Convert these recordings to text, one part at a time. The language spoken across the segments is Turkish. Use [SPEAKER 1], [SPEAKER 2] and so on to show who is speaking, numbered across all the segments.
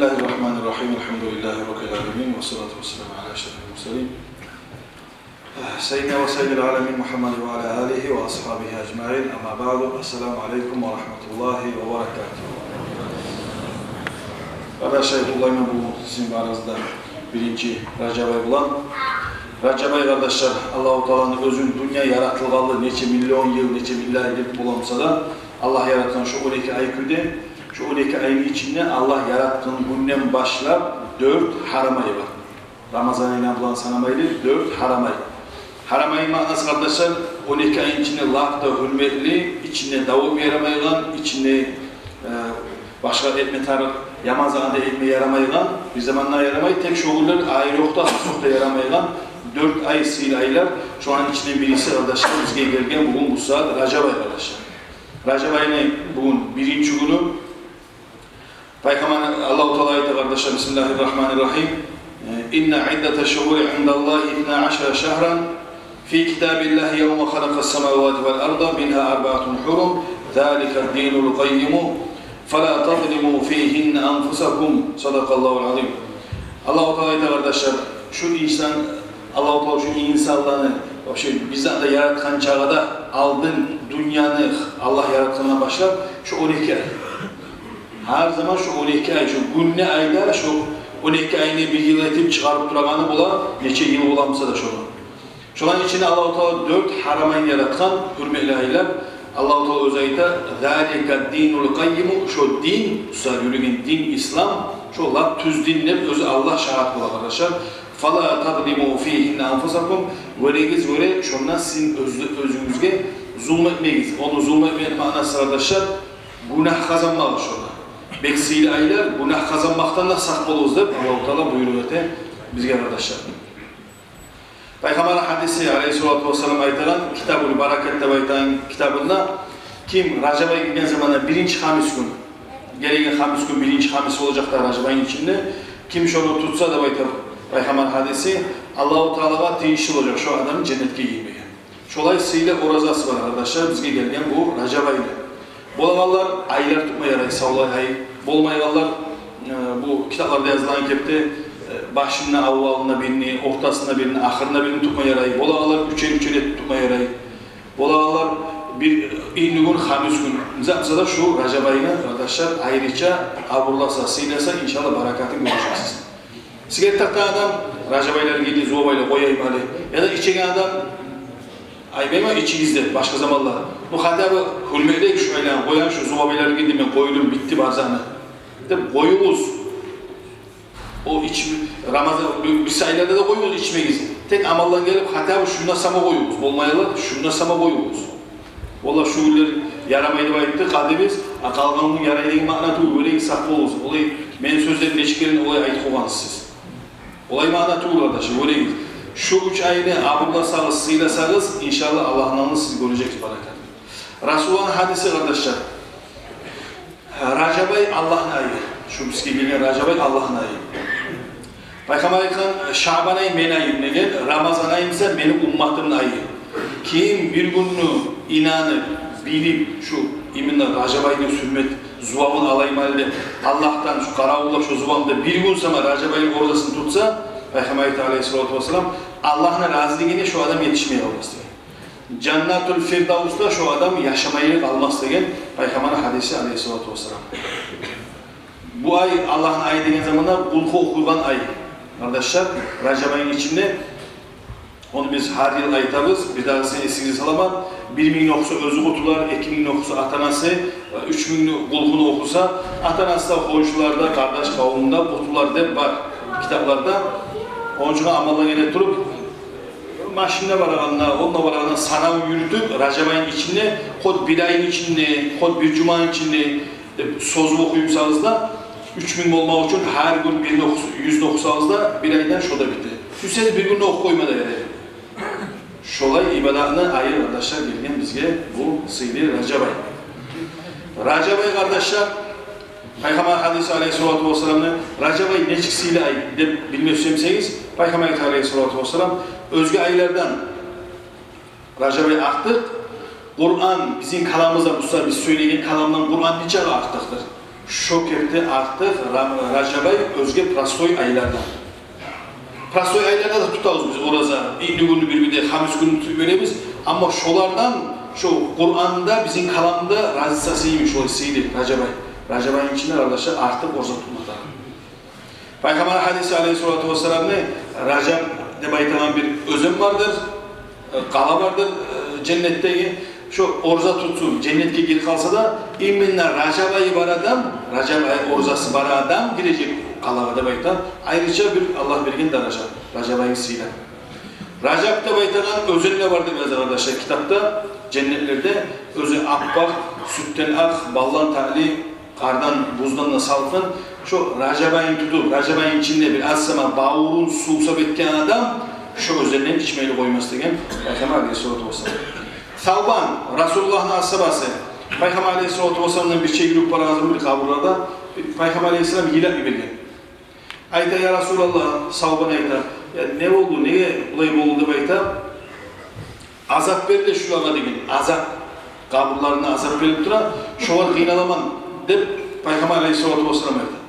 [SPEAKER 1] Bismillahirrahmanirrahim. Elhamdülillahi Rabbil alemin. Ve salatu ve selamu ala eşrefil murselin. Seyyidina ve seyyidil alemin Muhammed ve ala alihi ve ashabihi ecmaîn. Amma ba'du. Esselamu aleyküm ve rahmetullahi ve berekatuhu. Kardeşler, Allah'ın bu sizin aranızda birinci Recep ayı bulan. Recep ayı kardeşler, Allah-u Teala'nın özün dünya yaratılgalı neçe milyon yıl, neçe milyar yıl bulamsa da Allah yaratan şu 12 ay küde, şu 12 ayın içinde Allah yarattığın günden başlap 4 haram ayı var. Ramazan ayına bulan sanamaydı 4 haram ayı. Haram ayı manası kardeşler 12 ayın içinde lafta hürmetli, içinde davul yaramayılan, içinde başka etme tarık, Ramazan'da etme yaramayılan, bir zamanlar yaramayı, tek şoğullar ayrı yokta, sokta yaramayılan 4 ay sıyla aylar, şu an içinde birisi kardeşler bizge gelgen bugün bu saat Recep ayı kardeşler. Recep ayının bugün birinci günü, Peygamber Allah-u Teala ayeti kardeşler, Bismillahirrahmanirrahim. İnne iddete şuhuri indallahi 12 şehran fi kitabillahi yevme halakas semavati vel arda minha arba'atun hurum zâlika dinul qayyimu فَلَا تَظْلِمُوا ف۪يهِنَّ أَنْفُسَكُمْ Sadakallahul azim. Allah-u Teala'yı kardeşler, şu insan, Allah-u Teala şu insanlarını, bizden de yaratkan çağda aldın dünyanı Allah yarattığına başlar, şu 12 ay. Her zaman şu 12 ay, şu günne ayda, şu 12 ayını bir yıl etip çıkarıp durağını bula, neçe yıl olamsa da şunu. Şunun içine Allah-u Teala 4 haramayını yaratkan, hürmetli aylar, Allah-u Teala öz ayette "Zâlika dinul qayyimu" şu din, yürüyen din İslam, şu la tüz dinle özü Allah şahat kılar arkadaşlar. "Fala tadlimu fihinne anfusakum" veregiz vere şundan sizin özünüzge zulmetmeyiz. Onu zulmetmeyen manası arkadaşlar günah kazanmak şurada. Beksiyle aylar günah kazanmaktan da sakmalıyız deyip Allah-u Teala buyuruyor bizge arkadaşlar. Peygamber hadisi aleyhissalatu vesselam aytılan Kitab-ül Barakat Tebaytan kitabında kim Recep ayı giden zamanda birinci hamis gün, gereken hamis gün birinci hamis olacak da Recep ayının içinde kim şunu tutsa da baytar Peygamber hadisi Allah-u Teala'ya değişik olacak şu adamın cennetke girmeye. Şolay sıyla orazası var arkadaşlar bizge gelgen bu Recep ayı. Bolamalar aylar tutma yaray, savlay ayı. Bolmayanlar bu kitaplarda yazılan kepte başında avvalına birini, ortasına birini, ahırına birini tutma yarayı. Bolağalar üçer tutma yarayı. Bolağalar bir gün, hamis gün. Mesela da şu Recep ayına arkadaşlar ayrıca aburlasa, siylasa inşallah barakatı göreceksiniz. Sigaret taktan adam Recep ayları geldi, zuvabayla koyayım hali. Ya da içegen adam aybeyma içinizde başka zamanlar. Bu hatta bu hülmeyle şu aylan koyan şu zuvabayları geldi ben koydum bitti barzanı. Koyumuz. O içmi, Ramazan, bir sayılarda da koyuyoruz içmeyiz. Tek amaldan gelip hatta şuna sama koyuyoruz. Olmayalar şuna sama koyuyoruz. Valla şu günler yaramaydı bayıttı. Kademiz, kalganın yaraydığı manatı öyle saklı oluruz. Olay, benim sözlerim neçiklerin olay ayet kovanız siz. Olay manatı olur arkadaşlar, öyle git. Şu 3 ayını abırlasanız, sıylasanız inşallah Allah'ın namını siz göreceksiniz barakat. Resulullah'ın hadisi arkadaşlar. Recep ayı Allah'ın ayı. Şu biski bilgen Recep ayı Allah'ın ayı. Peygamber ayıkan Şaban ayı men ayı negen, Ramazan ayı ise benim ummatımın ayı. Kim bir gününü inanıp, bilip şu iminle Recep ayının sünnet zuvamın alayım halde Allah'tan şu karavulla şu zuvamda bir gün sonra Recep ayının ortasını tutsa Peygamber aleyhissalatu vesselam Allah'ın razılığına şu adam yetişmeye olmaz diye. Cennetul Firdavs'ta şu adam yaşamayı kalmaz diye Peygamber hadisi aleyhissalatu vesselam. Bu ay Allah'ın ayı dediğin zamanda kulku okuyan ay. Arkadaşlar Recep ayının içinde onu biz her yıl ayıtarız. Bir daha seni esiri salamat. 1.000 okusa özü kutular, 2.000 okusa atanası, 3.000 kulkunu okusa atanası da komşularda, kardeş kavmunda kutular de var kitaplarda. Onun için amalına gelip durup maşinle varağında, onunla varağında sanav yürütüp Recep ayının içinde, kod bir ayın içinde, kod bir cumanın içinde sözü okuyumsanız da 3.000 olmak için her gün 100 okusanız da bir aydan şoda bitti. Üstelik bir gün oku koymada yani. Şolay ibadatını ayır arkadaşlar bilgen bizge bu sıylı Recep ayı. Recep ayı kardeşler, Peygamber hadisi aleyhissalatu vesselam'ın Recep ayı neçik sıylı ay deyip bilmiyorsanız Peygamber aleyhissalatu vesselam özge aylardan Recep ayı aktık. Kur'an bizim kalamımıza bu biz söyleyen kalamdan Kur'an niçe aktıktır. şu kepti artık Rajabay özge prastoy aylardan. Prastoy aylarda da tutağız biz oraza. İlli günü bir de hamis günü tutabiliriz. Ama şolardan şu Kur'an'da bizim kalamda razısasıymış o hissiydi Rajabay. Rajabay'ın içinde arkadaşlar artık orza tutmakta. Peygamber hadisi aleyhissalatu vesselam ne? Rajab de baytanan bir özüm vardır. Kala vardır cennetteki. Şu orza tutsun, cennetke gir kalsa da iminle Rajabay'ı var adam, Rajabay orzası var adam girecek kalava da baytan. Ayrıca bir Allah bilgin daraja, Rajabay'ın sıyla. Rajab'da baytanan özelliği vardır biraz arkadaşlar kitapta, cennetlerde özü akbak, sütten ak, ballan tali, kardan, buzdan da salkın. Şu Rajabay'ın tutup, Rajabay'ın içinde bir asama, bağurun suğsa betken adam, şu özelliğin içmeyle koyması degen Peygamber Aleyhisselatü Vesselam. Savban, Resulullah'ın ashabası, Peygamber Aleyhisselatü Vesselam'dan bir şey grup var ağzım bir kaburlarda, Peygamber Aleyhisselam yilak bilgen. Ayta ya Resulallah, Savban ayta, ya ne oldu, neye olayım oldu bayta? Azap verdi şulara degen, azap, kaburlarına azap verip dura, şuvar kıynalaman, deyip Peygamber Aleyhisselatü Vesselam ayta.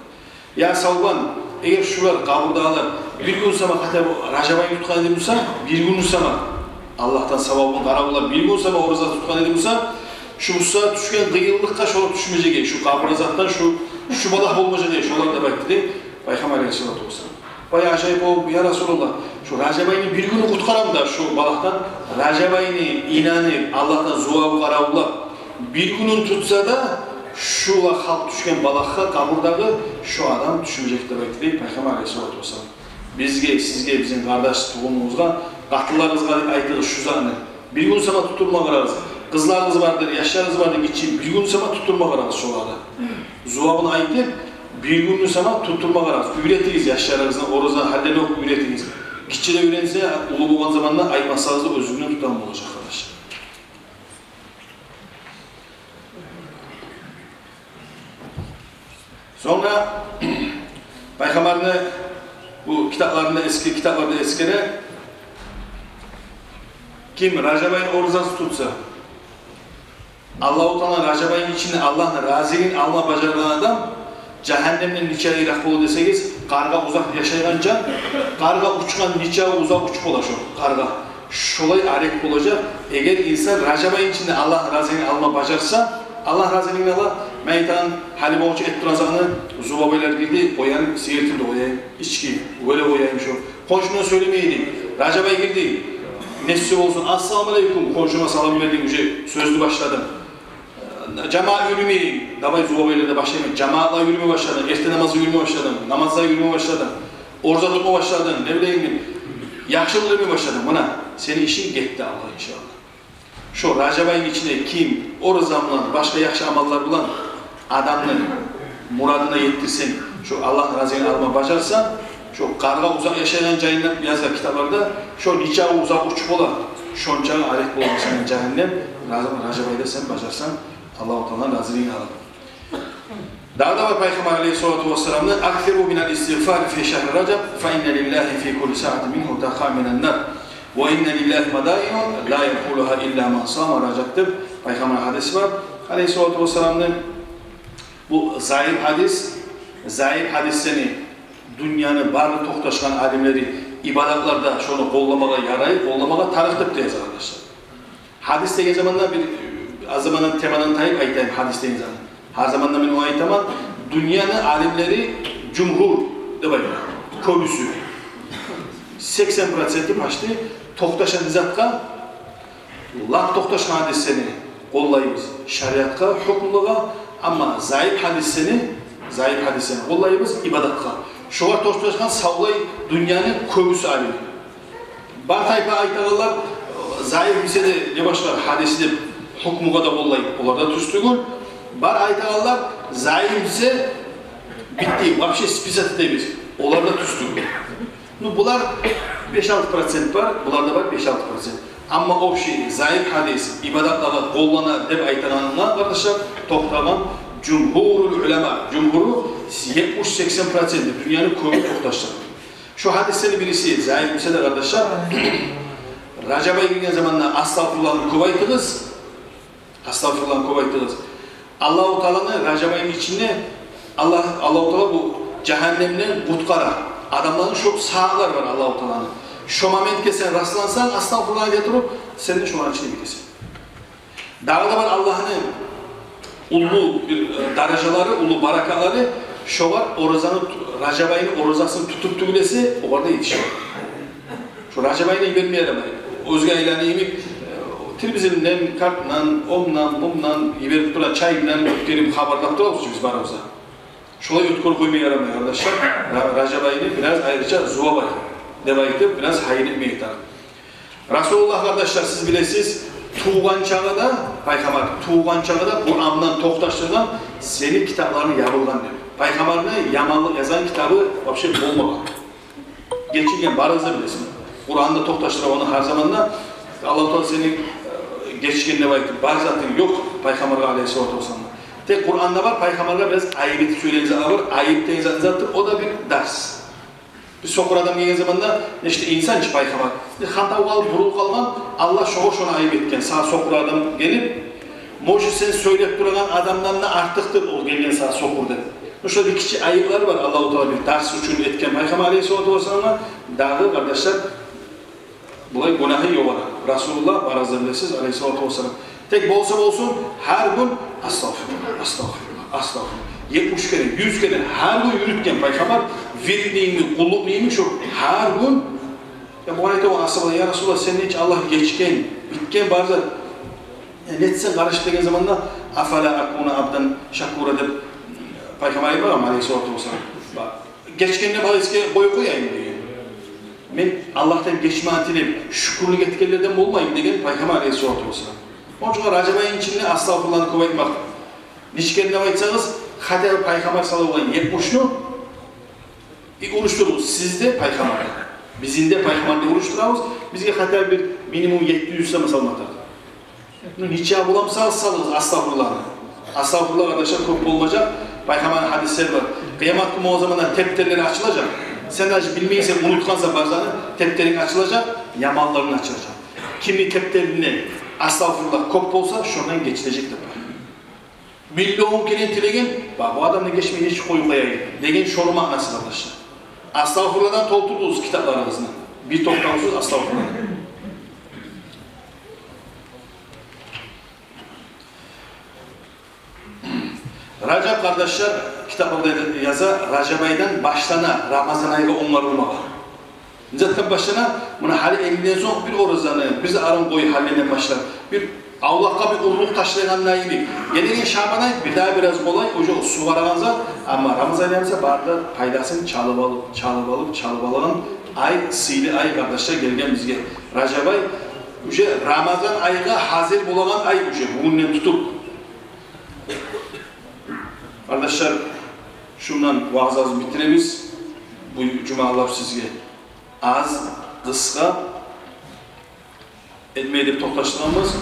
[SPEAKER 1] Ya Savban, eğer şular kaburdalar, bir gün sana hatta Rajabay'ın tutkan edilmişse, bir gün sana Allah'tan savabını karabular bir gün sana orada tutkan edilmişse, şu Musa düşken kıyıllıkta şolar düşmeyecek, şu kabur azaptan şu badak olmayacak diye şolar da bekledi. Peygamber Aleyhisselatü Vesselam. Bayağı acayip oldu ya Resulullah. Şu Rajabay'ın bir günü kutkaram da şu balaktan, Rajabay'ını inanıp Allah'tan zuvabu karabular bir günün tutsa da şu halk düşken balakka kaburdaki şu adam düşmeyecek de bekledi. Peygamber Aleyhisselatü Vesselam. Bizge, sizge, bizim kardeş tohumumuzga, katlılarınızga aytığız şu zanı. Bir gün sana tutulma kararız. Kızlarınız vardır, yaşlarınız vardır, geçeyim. Bir gün sana tutulma kararız şolada. Zuvabını aytıp, bir gün sana tutulma kararız. Üretiniz yaşlarınızdan, orada hallede okup üretiniz. Gitçide ürense, ulu olan zamanla aytmazsanız da özgürlüğünü tutan olacak arkadaşlar. Sonra, Peygamber'in bu kitaplarında eski kitaplarda eskide kim Rajabay'ın orzası tutsa Allah-u Teala Rajabay'ın içinde Allah'ın raziliğini alma bacarılan adam cehennemden niçaya irak bolu deseniz karga uzak yaşayan can karga uçkan niçaya uzak uçup ola şu karga şolay arek olacak eğer insan Rajabay'ın içinde Allah'ın raziliğini alma bacarsa Allah raziliğini Allah meytan halime uçu et durazağını zubabaylar girdi, oyanın seyirtildi oyayım, içki, öyle oyaymış o. Komşuna söylemeydi, Rajabay girdi, nesli olsun, assalamu aleyküm, komşuma salam verdiğim sözlü başladım. Cemaat yürümeyi, dabay zubabaylarda başlamayın, cemaatla yürümeye başladım, erte namazı yürümeye başladım, namazla yürümeye başladım, orza tutma başladım, ne bileyim, yakşılık yürümeye başladım, buna senin işin gitti Allah inşallah. Şu Rajabay'ın içinde kim, o rızamla başka yakşı amallar bulan adamın muradına yettirsin, şu Allah'ın razıyını alma bacarsa, şu karga uzak yaşayan cehennem yazar kitaplarda, şu nikahı uzak uçup olan, şonçağı arek bulmasının cehennem, Rajabay'da sen bacarsan, Allah-u Teala'nın razılığını alır. Daha da var Peygamber Aleyhisselatü Vesselam'ın "Akfiru minel istiğfar fi şehri Racab, fe inne lillahi fi kulli sa'ati minhu taqa minen nar." وَاِنَّ لِلّٰهِ مَدَائِنٌ لَا يَقُولُهَا اِلَّا مَنْ صَامَ Racab'dır. Peygamber hadisi var. Aleyhisselatü Vesselam'ın bu zayıf hadisini dünyanın barı tohtaşkan alimleri ibadetlarda şunu kollamaya yarayıp, kollamaya tarıktıp diye arkadaşlar. Hadisteki zamanlar bir az zamanın temanın tayip aytayım hadisteki zaman. Her zamanla benim o aytamam dünyanın alimleri cumhur de bayılır. Köbüsü. 80%'i başlı tohtaşan izatka lak tohtaşan hadisini kollayımız şeriatka, hukmuğa ama zayıf hadisini kollayımız ibadetka. Şuvar tohtaşan savlay dünyanın köbüsü alimi. Bar tayfa aytağılar zayıf ise de ne başlar hadisi de hukmuğa da kollayıp onlarda tüstügül. Bar aytağılar zayıf ise bitti, vapşe spisat edebilir. Onlarda tüstügül. Bunlar 5-6% var, bunlarda var 5-6%. Ama o şey, zayıf hadis, ibadetlara kollanan deb aytananlar arkadaşlar, toplanan cumhurul ulema, cumhuru 70-80% dünyanın kömür tohtaşları. Şu hadislerin birisi, zayıf ise de arkadaşlar, Racab'a girdiğin zamanla astagfirullah'ın kuvaytığız, Allah-u Teala'nın Racab'ın içinde Allah-u Teala bu cehennemden butkara, adamların çok sağlar var Allah-u Teala'nın. Şu momentke sen rastlansan, astagfirullah getirip, senin şu an içine bitesin. Dağda var Allah'ın ulu dereceleri, ulu barakaları, şu var, Racab ayının orozasını tutup tügülesi, o orada yetişiyor. Şu Racab ayını vermeye yaramayın. Özge aylarını yemek, televizyondan, kartla, omla, bumla, verip duran çayla gelip haberlap duralım biz baramıza. Şolay ötkör koymaya yaramıyor arkadaşlar. Racab ayını biraz ayrıca zuva bayı. Devayıp biraz hayır etmeye taraf. Resulullah arkadaşlar siz bilesiz, tuğan çağı da, Peygamber, tuğan çağı da Kur'an'dan toktaştırdan senin kitaplarını yapılgan diyor. Peygamber'in yamanlık yazan kitabı vapşe olmadan. Geçirken barazda bilesin. Kur'an'da toktaştıran onu her zamanda Allah-u Teala senin geçirken devayıp barazatın yok Peygamber Aleyhisselatü Vesselam'da. Tek Kur'an'da var, Peygamber'e biraz ayıbeti söyleyinize alır, ayıp deyinize zattır, o da bir ders. Bir sokur adam geldiği zamanda işte insan hiç paykamak. Hata kalıp, burul kalman, Allah şuna ayıp etken. Sağ sokur adam gelip, Moşu sen söyleyip duran adamdan da artıktır o gelgen sağ sokur dedi. Şurada bir kişi ayıplar var Allah-u Teala bir ders için etken. Peygamber Aleyhisselatü Vesselam'a dağı kardeşler, bulay günahı yok ona. Resulullah var hazırlıyorsunuz Aleyhisselatü Vesselam. Tek bolsa olsun her gün astagfirullah, astagfirullah, astagfirullah. 70 kere, 100 kere her gün yürütken Peygamber verdiğimi, kulluk neyimi şu her gün ya bu ayette o asabada ya Resulullah senin hiç Allah geçken, bitken bazen netsen karışık dediğin zamanda afala akuna abdan şakur edip Peygamber'e var ama Aleyhisselatü Vesselam geçkenine bağlıske koy koyayım diye. Ben Allah'tan geçme antileyim, şükürlük etkilerden olmayayım diye Peygamber Aleyhisselatü Vesselam. Onun için Racab ayının içinde astagfirullah'ını kuvvetmek. Nişkenine baksanız Kader Peygamber sallallahu aleyhi ve sellem'nu oluştururuz. Sizde Peygamber. Bizim de Peygamber'de oluştururuz. Bizge Kader bir minimum 700 mesela atar. Niçe bulamsanız salırız astagfirullah'ını. Astagfirullah arkadaşlar çok olmayacak. Peygamber'in hadisleri var. Kıyamet günü o zamanlar tepterleri açılacak. Sen de bilmeysen unutkansa bazen tepterin açılacak, yamalların açılacak. Kimi tepterine astagfirullah kop olsa şuradan geçilecektir. Milyon kere tilegen, bu adamla geçmeye hiç koyulayayım. Degen şoru manası arkadaşlar. Astagfirullah'dan toltururuz kitaplarımızdan. Bir toptamsız astagfirullah. Racab kardeşler kitaplarda yazar, Racab aydan başlana Ramazan ayına onlarılma var. Zaten başlana, buna hali elinden son bir oruzanı, bir arın koyu halinden başlar. Bir Allah'a bir ulluk taşlayan neyimi. Gelirken Şaban ayı bir daha biraz kolay, o su var alanza ama Ramazan ayımıza barda paydasını çalıp alıp ay, sili ay kardeşler gelgen bizge. Racab ay, Ramazan ayına hazır bulan ay bugünden tutup. Kardeşler, şundan vaaz bitiremiz. Bu cumalar sizge az, kıska etmeye de toktaştırmamız.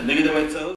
[SPEAKER 1] Ne kadar baytsanız?